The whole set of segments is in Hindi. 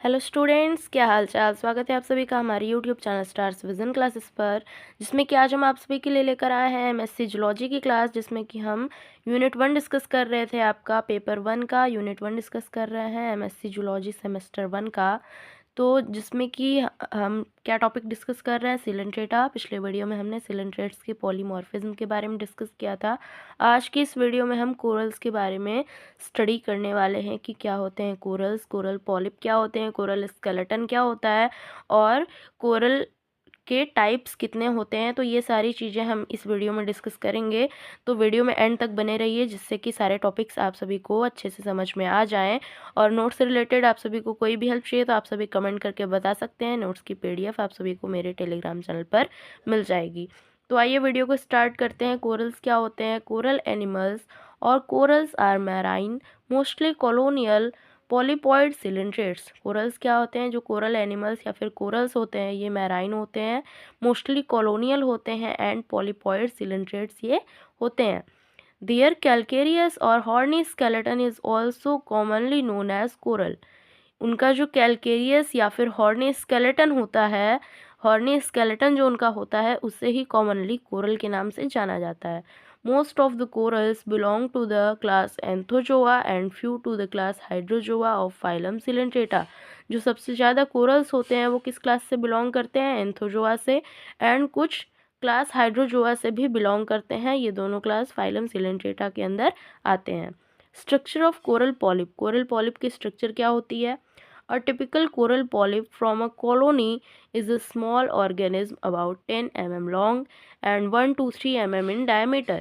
हेलो स्टूडेंट्स, क्या हाल चाल। स्वागत है आप सभी का हमारे YouTube channel stars vision classes पर, जिसमें कि आज हम आप सभी के लिए लेकर आए हैं एमएससी जूलॉजी की क्लास, जिसमें कि हम यूनिट 1 डिस्कस कर रहे थे। आपका पेपर 1 का यूनिट 1 डिस्कस कर रहे हैं एमएससी जूलॉजी सेमेस्टर 1 का। तो जिसमें कि हम क्या टॉपिक डिस्कस कर रहे हैं, सिलेंट्रेटा। पिछले वीडियो में हमने सिलेंट्रेट्स के पॉलीमॉर्फिज्म के बारे में डिस्कस किया था। आज की इस वीडियो में हम कोरल्स के बारे में स्टडी करने वाले हैं कि क्या होते हैं कोरल्स, कोरल पॉलिप क्या होते हैं, कोरल स्केलेटन क्या होता है और कोरल के टाइप्स कितने होते हैं। तो ये सारी चीज़ें हम इस वीडियो में डिस्कस करेंगे। तो वीडियो में एंड तक बने रहिए, जिससे कि सारे टॉपिक्स आप सभी को अच्छे से समझ में आ जाएं। और नोट्स से रिलेटेड आप सभी को कोई भी हेल्प चाहिए तो आप सभी कमेंट करके बता सकते हैं। नोट्स की पीडीएफ आप सभी को मेरे टेलीग्राम चैनल पर मिल जाएगी। तो आइए वीडियो को स्टार्ट करते हैं। कोरल्स क्या होते हैं। कोरल एनिमल्स और corals are marine mostly colonial polypoid coelenterates. Corals क्या होते हैं, जो कोरल एनिमल्स या फिर कोरल्स होते हैं ये मैराइन होते हैं, मोस्टली कॉलोनियल होते हैं एंड पॉलीपॉइड सिलेंट्रेट्स ये होते हैं। देयर कैल्केरियस और horny skeleton is also commonly known as coral. उनका जो कैल्केरियस या फिर हॉर्नी स्केलेटन होता है, हॉर्नी स्केलेटन जो उनका होता है उससे ही कॉमनली कोरल के नाम से जाना जाता है। Most of the corals belong to the class Anthozoa and few to the class Hydrozoa of phylum Coelenterata. जो सबसे ज़्यादा कोरल्स होते हैं वो किस क्लास से बिलोंग करते हैं, एंथोजोआ से, एंड कुछ क्लास हाइड्रोजोआ से भी बिलोंग करते हैं। ये दोनों क्लास फाइलम सिलेंट्रेटा के अंदर आते हैं। Structure of coral polyp. Coral polyp की स्ट्रक्चर क्या होती है। A typical coral polyp from a colony is a small organism about 10 mm long and 1 to 3 mm in diameter.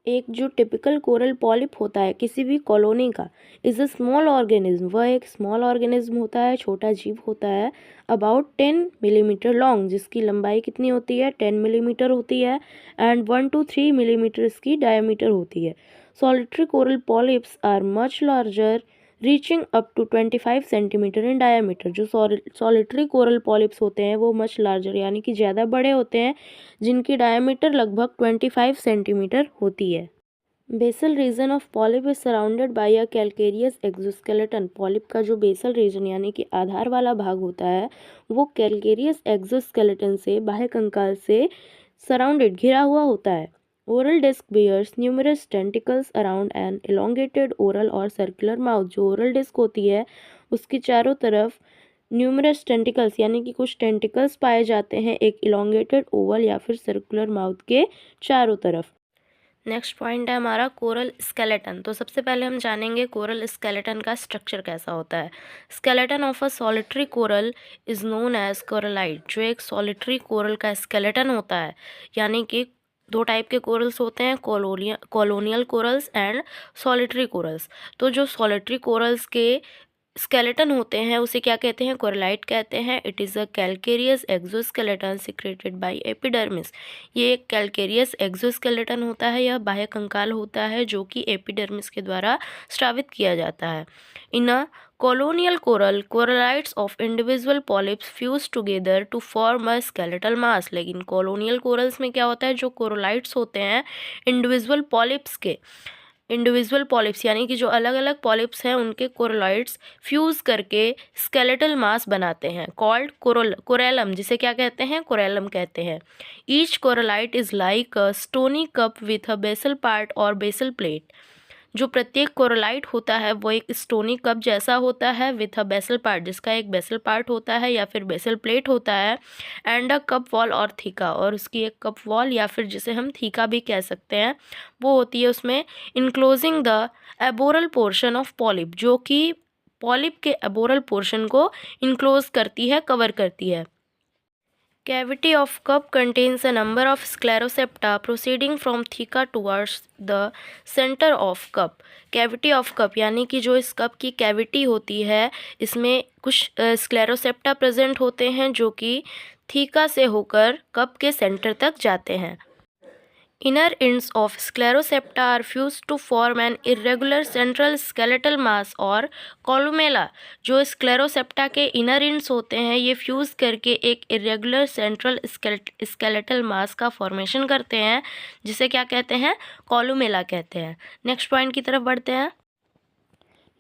एक जो टिपिकल कोरल पॉलिप होता है किसी भी कॉलोनी का, इज़ अ स्मॉल ऑर्गेनिज्म, वह एक स्मॉल ऑर्गेनिज्म होता है, छोटा जीव होता है, अबाउट 10 मिलीमीटर लॉन्ग, जिसकी लंबाई कितनी होती है 10 मिलीमीटर होती है, एंड 1 to 3 मिलीमीटर इसकी डायमीटर होती है। Solitary coral polyps are much larger reaching up to 25 centimetre in diameter. जो सॉलिटरी कोरल पॉलिप्स होते हैं वो मच लार्जर यानी कि ज़्यादा बड़े होते हैं, जिनकी डायमीटर लगभग 25 सेंटीमीटर होती है। Basal region of polyp is surrounded by a calcareous exoskeleton. Polyp का जो बेसल रीजन यानी कि आधार वाला भाग होता है वो कैल्केरियस एक्सोस्केलेटन से, बाह्य कंकाल से सराउंडेड, घिरा हुआ होता है। Oral disc bears numerous tentacles around an elongated oral or circular mouth। जो ओरल डिस्क होती है उसके चारों तरफ न्यूमरस टेंटिकल्स यानी कि कुछ टेंटिकल्स पाए जाते हैं एक इलोंगेटेड ओवल या फिर सर्कुलर माउथ के चारों तरफ। नेक्स्ट पॉइंट है हमारा कोरल स्केलेटन। तो सबसे पहले हम जानेंगे कोरल स्केलेटन का स्ट्रक्चर कैसा होता है। Skeleton of a solitary coral is known as corallite. जो एक सॉलिटरी कोरल का स्केलेटन होता है, यानी कि दो टाइप के कोरल्स होते हैं, colonial corals and solitary corals. तो जो सॉलिटरी कोरल्स के स्केलेटन होते हैं उसे क्या कहते हैं, कोरलाइट कहते हैं। It is a calcareous exoskeleton secreted by epidermis. ये एक कैल्केरियस एक्सोस्केलेटन होता है, यह बाह्य कंकाल होता है जो कि एपिडर्मिस के द्वारा स्रावित किया जाता है। इन अ colonial coral, coralites of individual polyps fuse together to form a skeletal mass। लेकिन colonial corals में क्या होता है, जो coralites होते हैं individual polyps के, इंडिविजुअल पॉलिप्स यानी कि जो अलग अलग पॉलिप्स हैं उनके कोरलाइट्स फ्यूज करके स्केलेटल मास बनाते हैं, कॉल्ड कोरेलम, जिसे क्या कहते हैं, कोरेलम कहते हैं। Each corallite is like a stony cup with a basal part और बेसल प्लेट। जो प्रत्येक कोरलाइट होता है वो एक स्टोनी कप जैसा होता है, विथ अ बेसल पार्ट, जिसका एक बेसल पार्ट होता है या फिर बेसल प्लेट होता है, एंड अ कप वॉल और थीका, और उसकी एक कप वॉल या फिर जिसे हम थीका भी कह सकते हैं वो होती है उसमें, enclosing the aboral portion of polyp, जो कि पॉलिप के एबोरल पोर्शन को इनक्लोज करती है, कवर करती है। Cavity of cup contains a number of sclerosepta proceeding from theca towards the center of cup। Cavity of cup यानी कि जो इस कप की कैविटी होती है इसमें कुछ स्क्लेरोसेप्टा प्रेजेंट होते हैं जो कि थीका से होकर कप के सेंटर तक जाते हैं। Inner ends of sclerosepta are fused to form an irregular central skeletal mass और columella। जो sclerosepta के inner ends होते हैं ये फ्यूज करके एक irregular central skeletal mass का फॉर्मेशन करते हैं, जिसे क्या कहते हैं, columella कहते हैं। नेक्स्ट पॉइंट की तरफ बढ़ते हैं।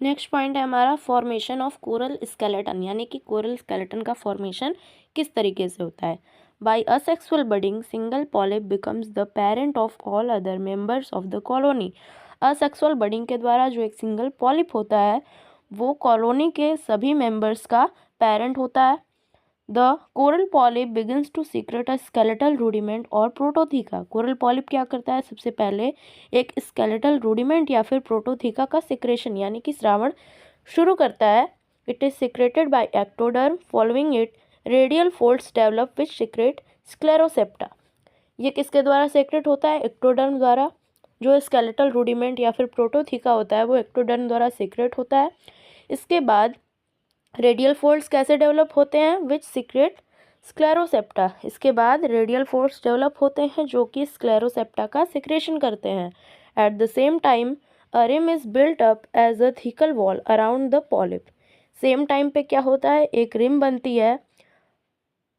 नेक्स्ट पॉइंट है हमारा फॉर्मेशन ऑफ कोरल स्केलेटन, यानी कि कोरल स्केलेटन का फॉर्मेशन किस तरीके से होता है। Bye asexual budding single polyp becomes the parent of all other members of the colony. Asexual budding के द्वारा जो एक सिंगल पॉलिप होता है वो कॉलोनी के सभी मेंबर्स का पेरेंट होता है। The coral polyp begins to secrete a skeletal rudiment और प्रोटोथीका। कोरल पॉलिप क्या करता है, सबसे पहले एक स्केलेटल रूडिमेंट या फिर प्रोटोथीका का सिक्रेशन यानी कि श्रावण शुरू करता है। It is secreted by ectoderm, following it radial folds develop which secrete sclerosepta. ये किसके द्वारा सिक्रेट होता है, एक्टोडर्म द्वारा। जो स्केलेटल रूडिमेंट या फिर प्रोटोथीका होता है वो एक्टोडर्म द्वारा सिक्रेट होता है। इसके बाद रेडियल फोल्ड्स कैसे डेवलप होते हैं, विच सीक्रेट स्क्लेरोसेप्टा। इसके बाद रेडियल फोल्ड्स डेवलप होते हैं जो कि स्क्लेरोसेप्टा का सिक्रेशन करते हैं। At the same time a rim is built up as a thecal wall around the polyp. Same time पे क्या होता है, एक रिम बनती है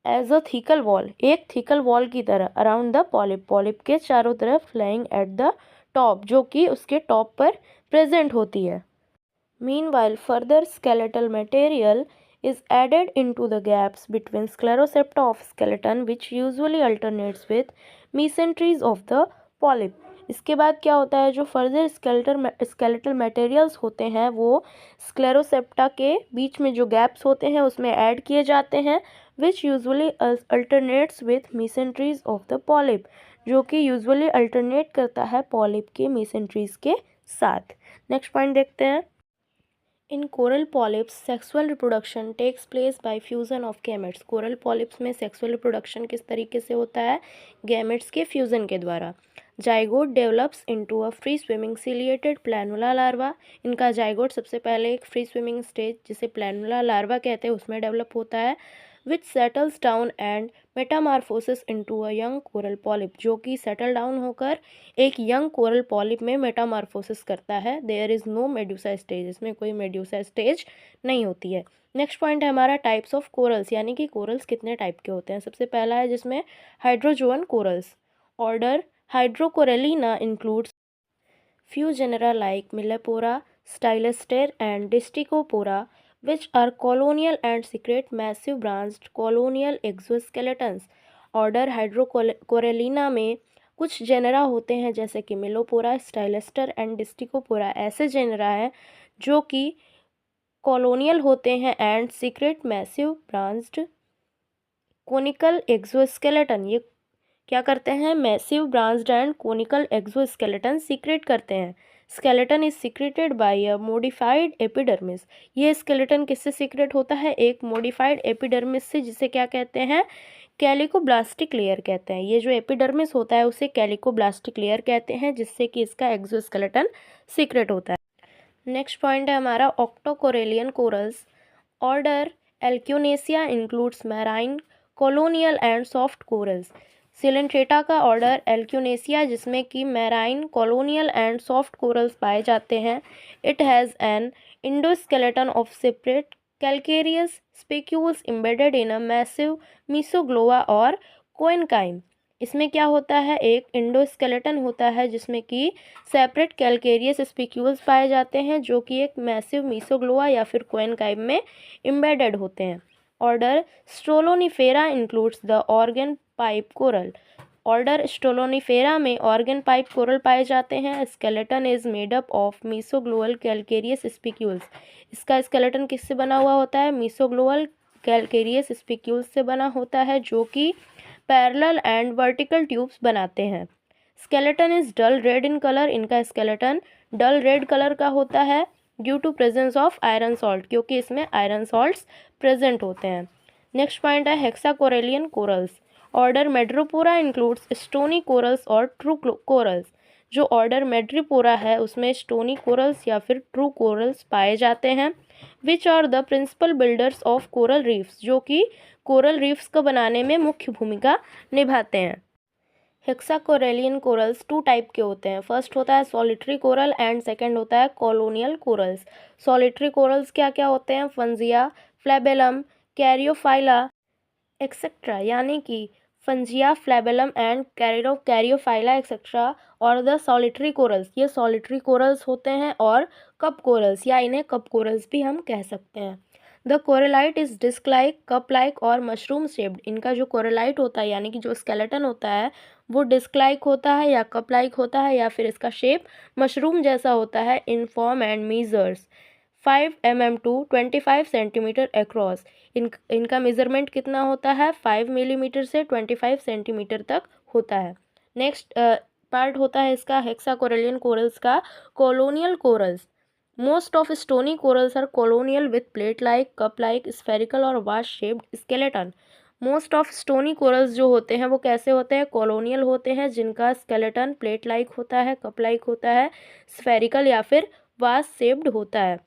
एज अ थिकल वॉल, एक थिकल वॉल की तरह अराउंड द पॉलिप, पॉलिप के चारों तरफ लाइंग एट द टॉप, जो कि उसके टॉप पर प्रेजेंट होती है। Meanwhile, further skeletal material is added into the gaps between sclerosepta of skeleton, which usually alternates with mesenteries of the polyp. इसके बाद क्या होता है, जो फर्दर स्केलेटल मटेरियल्स होते हैं वो स्क्लेरोसेप्टा के बीच में जो गैप्स होते हैं उसमें ऐड किए जाते हैं, विच usually alternates with mesenteries of the polyp, जो कि यूजुअली अल्टरनेट करता है पॉलिप के mesenteries के साथ। नेक्स्ट पॉइंट देखते हैं। In coral polyps sexual reproduction takes place by fusion of gametes. Coral polyps में सेक्सुअल रिप्रोडक्शन किस तरीके से होता है, गैमेट्स के फ्यूजन के द्वारा। Zygote develops into a free swimming ciliated planula larva. इनका जाइगोट सबसे पहले एक फ्री स्विमिंग स्टेज जिसे प्लैनुला लार्वा कहते हैं उसमें डेवलप होता है, which settles down and metamorphosis into a young coral polyp, जो कि सेटल डाउन होकर एक यंग कोरल पॉलिप में मेटामार्फोसिस करता है। There is no medusa stage, इसमें कोई मेड्यूसा स्टेज नहीं होती है। नेक्स्ट पॉइंट है हमारा टाइप्स ऑफ कोरल्स, यानी कि कोरल्स कितने टाइप के होते हैं। सबसे पहला है जिसमें hydrozoan corals. Order hydrocorallina includes few genera like Millepora, Styloster and Disticopora, which are colonial and secrete massive branched colonial exoskeletons. Order hydrocorallina में कुछ जेनरा होते हैं जैसे कि मिलोपोरा, स्टाइलेस्टर एंड डिस्टिकोपोरा, ऐसे जेनरा हैं जो कि कॉलोनियल होते हैं and secret massive branched conical exoskeleton. ये क्या करते हैं, massive branched and conical exoskeleton secret करते हैं। Skeleton is secreted by a modified epidermis. ये स्केलेटन किससे सीक्रेट होता है, एक मॉडिफाइड एपिडर्मिस से, जिसे क्या कहते हैं, कैलिकोब्लास्टिक लेयर कहते हैं। ये जो एपिडर्मिस होता है उसे कैलिकोब्लास्टिक लेयर कहते हैं, जिससे कि इसका एक्सोस्केलेटन सीक्रेट होता है। नेक्स्ट पॉइंट है हमारा octocorallian corals. Order alcyonacea includes marine, colonial and soft corals. Coelenterata का ऑर्डर एल्क्यूनेसिया जिसमें कि marine, colonial and soft corals पाए जाते हैं। It has an endoskeleton of separate calcareous spicules embedded in a massive mesogloea और कोएनकाइम। इसमें क्या होता है, एक इंडोस्केलेटन होता है जिसमें कि सेपरेट कैलकेरियस स्पिक्यूल्स पाए जाते हैं जो कि एक मैसिव मीसोग्लोआ या फिर कोएनकाइम में एम्बेडेड होते हैं। Order stolonifera includes the organ pipe coral. Order stolonifera में ऑर्गन पाइप कोरल पाए जाते हैं। Skeleton is made up of mesogloeal calcareous spicules. इसका स्केलेटन किससे बना हुआ होता है, मीसोग्लोअल कैलकेरियस स्पिक्यूल्स से बना होता है जो कि पैरेलल एंड वर्टिकल ट्यूब्स बनाते हैं। Skeleton is dull red in colour. इनका स्केलेटन डल रेड कलर का होता है due to presence of iron salt, क्योंकि इसमें आयरन सॉल्ट्स प्रेजेंट होते हैं। नेक्स्ट पॉइंट है hexacorallian corals. Order madrepora includes stony corals और ट्रू कोरल्स। जो ऑर्डर मेड्रीपोरा है उसमें स्टोनी कोरल्स या फिर ट्रू कोरल्स पाए जाते हैं, which are the principal builders of coral reefs, जो कि कोरल रीफ्स को बनाने में मुख्य भूमिका निभाते हैं। हेक्साकोरेलियन कोरल्स टू टाइप के होते हैं। फर्स्ट होता है सॉलिटरी कोरल एंड सेकंड होता है कॉलोनियल कोरल्स। सॉलिटरी कोरल्स क्या क्या होते हैं, फंजिया, फ्लेबेलम, कैरियोफाइला एक्सेट्रा, यानी कि फंजिया, फ्लैबेलम एंड कैरियोफाइला एक्सेट्रा और द सॉलिटरी कोरल्स, ये सॉलिटरी कोरल्स होते हैं, और कप कोरल्स या इन्हें कप कोरल्स भी हम कह सकते हैं। The corallite is disc like, cup like और मशरूम शेप्ड, इनका जो कोरलाइट होता है यानी कि जो स्केलेटन होता है वो डिस्क लाइक होता है या कप लाइक होता है, या फिर इसका शेप मशरूम जैसा होता है in form and measures 5 mm to 25 centimetre across. इनका मेजरमेंट कितना होता है, 5 मिलीमीटर से 25 सेंटीमीटर तक होता है। नेक्स्ट पार्ट होता है इसका हेक्साकोरेलियन कोरल्स का, colonial corals. Most of stony corals are colonial with plate like, cup like, spherical और vase shaped skeleton. Most of stony corals जो होते हैं वो कैसे होते हैं, कॉलोनियल होते हैं, जिनका स्केलेटन प्लेट लाइक होता है, कप लाइक होता है, स्फेरिकल या फिर वाश शेप्ड होता है।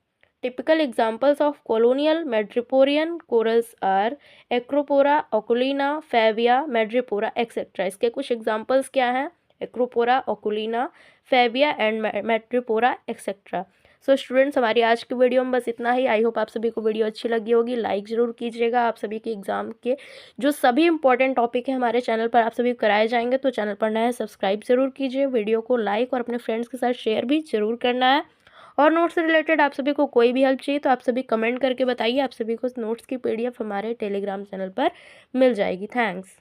Typical examples of colonial madreporian corals are Acropora, Oculina, Fabia, Madrepora, etc. इसके कुछ examples क्या हैं, Acropora, Oculina, Fabia and Madrepora, etc. So students, हमारी आज की वीडियो में बस इतना ही। आई होप आप सभी को वीडियो अच्छी लगी होगी। लाइक ज़रूर कीजिएगा। आप सभी के एग्ज़ाम के जो सभी इंपॉर्टेंट टॉपिक है हमारे चैनल पर आप सभी को कराए जाएंगे, तो चैनल पर नए हैं सब्सक्राइब जरूर कीजिए। वीडियो को लाइक और अपने फ्रेंड्स के साथ शेयर भी जरूर करना है। और नोट्स से रिलेटेड आप सभी को कोई भी हेल्प चाहिए तो आप सभी कमेंट करके बताइए। आप सभी को नोट्स की PDF हमारे टेलीग्राम चैनल पर मिल जाएगी। थैंक्स।